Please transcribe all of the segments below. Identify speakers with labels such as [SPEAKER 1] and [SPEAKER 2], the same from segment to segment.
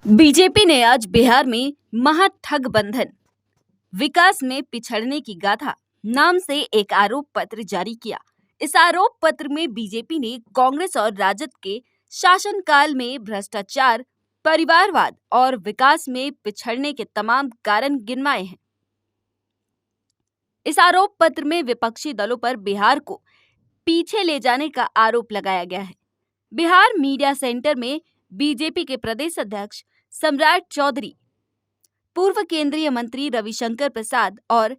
[SPEAKER 1] BJP ने आज बिहार में महागठबंधन विकास में पिछड़ने की गाथा नाम से एक आरोप पत्र जारी किया। इस आरोप पत्र में बीजेपी ने कांग्रेस और राजद के शासनकाल में भ्रष्टाचार, परिवारवाद और विकास में पिछड़ने के तमाम कारण गिनवाए हैं। इस आरोप पत्र में विपक्षी दलों पर बिहार को पीछे ले जाने का आरोप लगाया गया है। बिहार मीडिया सेंटर में बीजेपी के प्रदेश अध्यक्ष सम्राट चौधरी, पूर्व केंद्रीय मंत्री रविशंकर प्रसाद और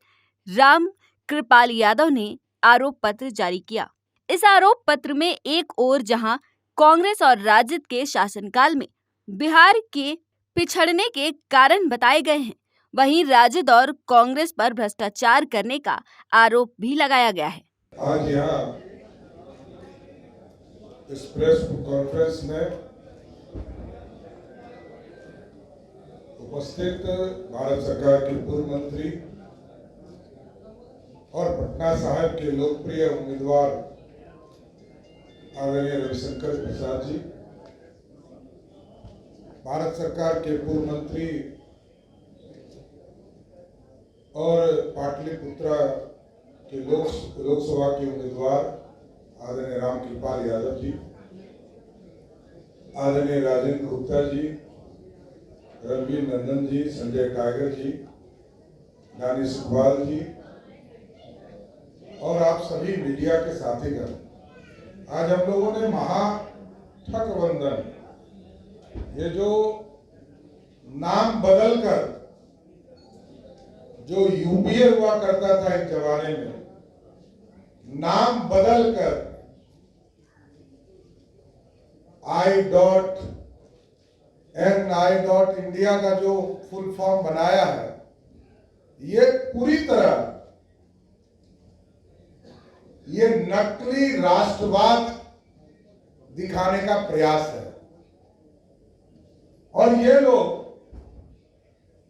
[SPEAKER 1] राम कृपाल यादव ने आरोप पत्र जारी किया। इस आरोप पत्र में एक ओर जहां कांग्रेस और राजद के शासनकाल में बिहार के पिछड़ने के कारण बताए गए हैं, वहीं राजद और कांग्रेस पर भ्रष्टाचार करने का आरोप भी लगाया गया है।
[SPEAKER 2] आज यहाँ इस प्रेस कॉन्फ्रेंस में उपस्थित भारत सरकार के पूर्व मंत्री और पटना साहिब के लोकप्रिय उम्मीदवार आदरणीय रविशंकर प्रसाद जी, भारत सरकार के पूर्व मंत्री और पाटलिपुत्रा के लोकसभा के उम्मीदवार आदरणीय राम कृपाल यादव जी, आदरणीय राजेंद्र गुप्ता जी, रणवीर नंदन जी, संजय टाइगर जी, दानिश इकबाल जी और आप सभी मीडिया के साथीगण, आज हम लोगों ने महागठबंधन, ये जो नाम बदलकर जो यूपीए हुआ करता था एक जमाने में, नाम बदलकर I.N.I.India का जो फुल फॉर्म बनाया है, ये पूरी तरह ये नकली राष्ट्रवाद दिखाने का प्रयास है। और ये लोग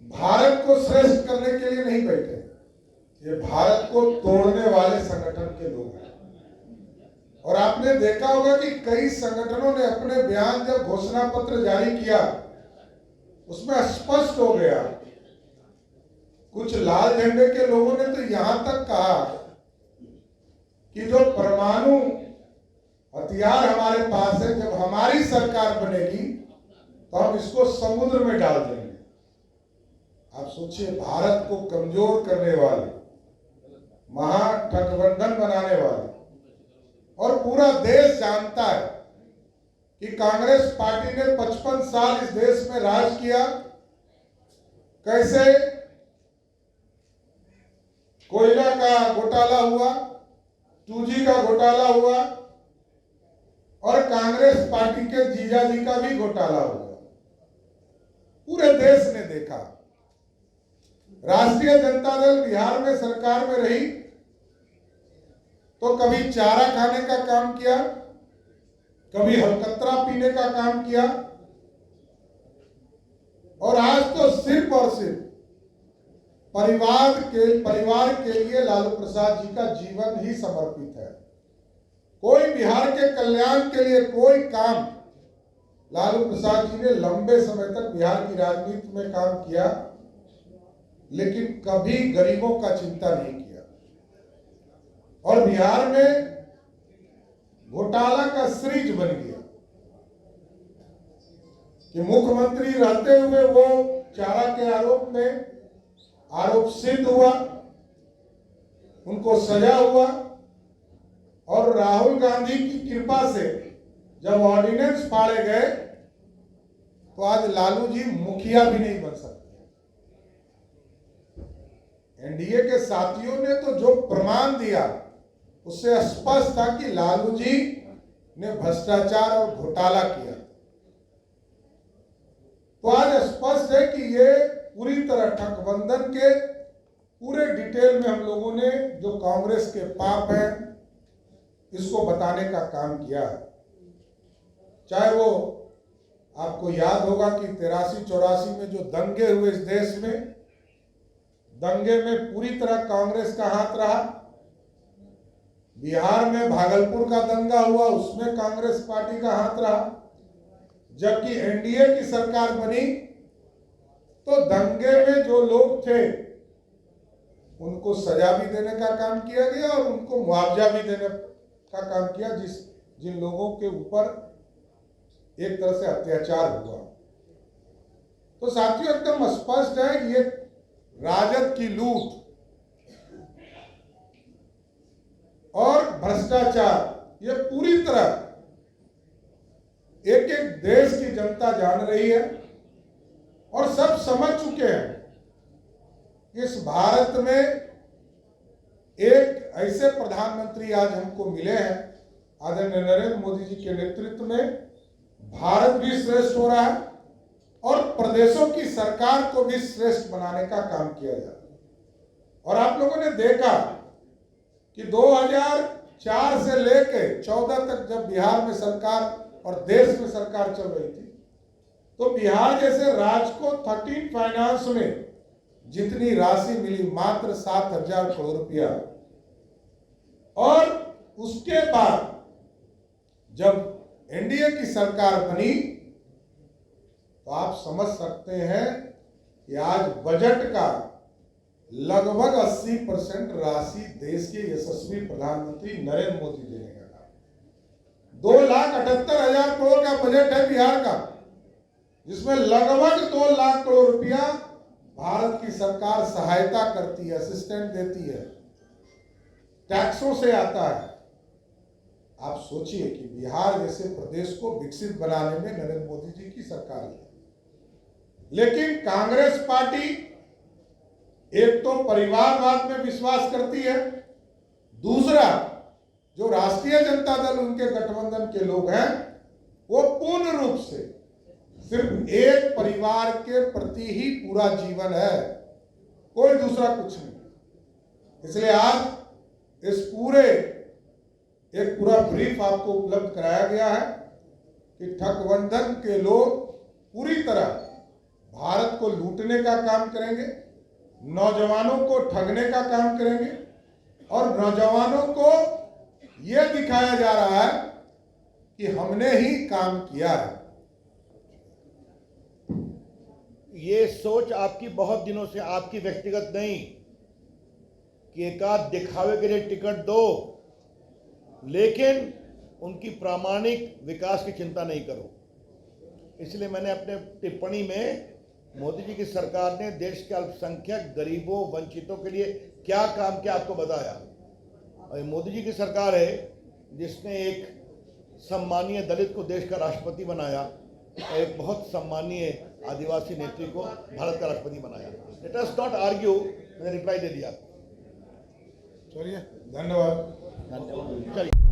[SPEAKER 2] भारत को श्रेष्ठ करने के लिए नहीं बैठे, ये भारत को तोड़ने वाले संगठन के लोग हैं। और आपने देखा होगा कि कई संगठनों ने अपने बयान जब घोषणा पत्र जारी किया, उसमें स्पष्ट हो गया, कुछ लाल झंडे के लोगों ने तो यहां तक कहा कि जो परमाणु हथियार हमारे पास है, जब हमारी सरकार बनेगी तो हम इसको समुद्र में डाल देंगे। आप सोचिए, भारत को कमजोर करने वाले, महागठबंधन बनाने वाले, और पूरा देश जानता है कि कांग्रेस पार्टी ने 55 साल इस देश में राज किया, कैसे कोयला का घोटाला हुआ, 2G का घोटाला हुआ और कांग्रेस पार्टी के जीजाजी का भी घोटाला हुआ। पूरे देश ने देखा। राष्ट्रीय जनता दल बिहार में सरकार में रही तो कभी चारा खाने का काम किया, कभी हलकतरा पीने का काम किया, और आज तो सिर्फ और सिर्फ परिवार के लिए लालू प्रसाद जी का जीवन ही समर्पित है। कोई बिहार के कल्याण के लिए कोई काम लालू प्रसाद जी ने लंबे समय तक बिहार की राजनीति में काम किया, लेकिन कभी गरीबों का चिंता नहीं किया। और बिहार में घोटाला का सीरीज बन गया कि मुख्यमंत्री रहते हुए वो चारा के आरोप में आरोप सिद्ध हुआ, उनको सजा हुआ, और राहुल गांधी की कृपा से जब ऑर्डिनेंस फाड़े गए तो आज लालू जी मुखिया भी नहीं बन सकते। एनडीए के साथियों ने तो जो प्रमाण दिया उससे स्पष्ट था कि लालू जी ने भ्रष्टाचार और घोटाला किया। तो आज स्पष्ट है कि ये पूरी तरह गठबंधन के पूरे डिटेल में हम लोगों ने जो कांग्रेस के पाप हैं इसको बताने का काम किया। चाहे वो आपको याद होगा कि 83-84 में जो दंगे हुए इस देश में, दंगे में पूरी तरह कांग्रेस का हाथ रहा। बिहार में भागलपुर का दंगा हुआ, उसमें कांग्रेस पार्टी का हाथ रहा। जबकि एनडीए की सरकार बनी तो दंगे में जो लोग थे उनको सजा भी देने का काम किया गया और उनको मुआवजा भी देने का काम किया, जिन लोगों के ऊपर एक तरह से अत्याचार हुआ। तो साथियों, एकदम स्पष्ट है कि ये राजद की लूट और भ्रष्टाचार ये पूरी तरह एक एक देश की जनता जान रही है और सब समझ चुके हैं कि इस भारत में एक ऐसे प्रधानमंत्री आज हमको मिले हैं, आदरणीय नरेंद्र मोदी जी के नेतृत्व में भारत भी श्रेष्ठ हो रहा है और प्रदेशों की सरकार को भी श्रेष्ठ बनाने का काम किया जा रहा है। और आप लोगों ने देखा कि 2004 से लेके 14 तक जब बिहार में सरकार और देश में सरकार चल रही थी, तो बिहार जैसे राज्य को 13 फाइनेंस में जितनी राशि मिली मात्र 7,000 करोड़ रुपया, और उसके बाद जब एनडीए की सरकार बनी तो आप समझ सकते हैं कि आज बजट का लगभग 80% राशि देश के यशस्वी प्रधानमंत्री नरेंद्र मोदी देने का काम। 2,78,000 करोड़ का बजट है बिहार का, जिसमें लगभग 2 लाख करोड़ रुपया भारत की सरकार सहायता करती है, असिस्टेंट देती है, टैक्सों से आता है। आप सोचिए कि बिहार जैसे प्रदेश को विकसित बनाने में नरेंद्र मोदी जी की सरकार है, लेकिन कांग्रेस पार्टी एक तो परिवारवाद में विश्वास करती है, दूसरा जो राष्ट्रीय जनता दल उनके गठबंधन के लोग हैं वो पूर्ण रूप से सिर्फ एक परिवार के प्रति ही पूरा जीवन है, कोई दूसरा कुछ नहीं। इसलिए आज इस एक पूरा ब्रीफ आपको उपलब्ध कराया गया है कि ठगबंधन के लोग पूरी तरह भारत को लूटने का काम करेंगे, नौजवानों को ठगने का काम करेंगे और नौजवानों को यह दिखाया जा रहा है कि हमने ही काम किया है।
[SPEAKER 3] ये सोच आपकी बहुत दिनों से, आपकी व्यक्तिगत नहीं कि एक आध दिखावे के लिए टिकट दो, लेकिन उनकी प्रामाणिक विकास की चिंता नहीं करो। इसलिए मैंने अपने टिप्पणी में मोदी जी की सरकार ने देश के अल्पसंख्यक, गरीबों, वंचितों के लिए क्या काम किया आपको बताया। और मोदी जी की सरकार है जिसने एक सम्मानीय दलित को देश का राष्ट्रपति बनाया और एक बहुत सम्मानीय आदिवासी नेत्री को भारत का राष्ट्रपति बनाया। लेट अस नॉट आर्ग्यू, मैंने रिप्लाई दे दिया।
[SPEAKER 2] चलिए, धन्यवाद।
[SPEAKER 3] चलिए।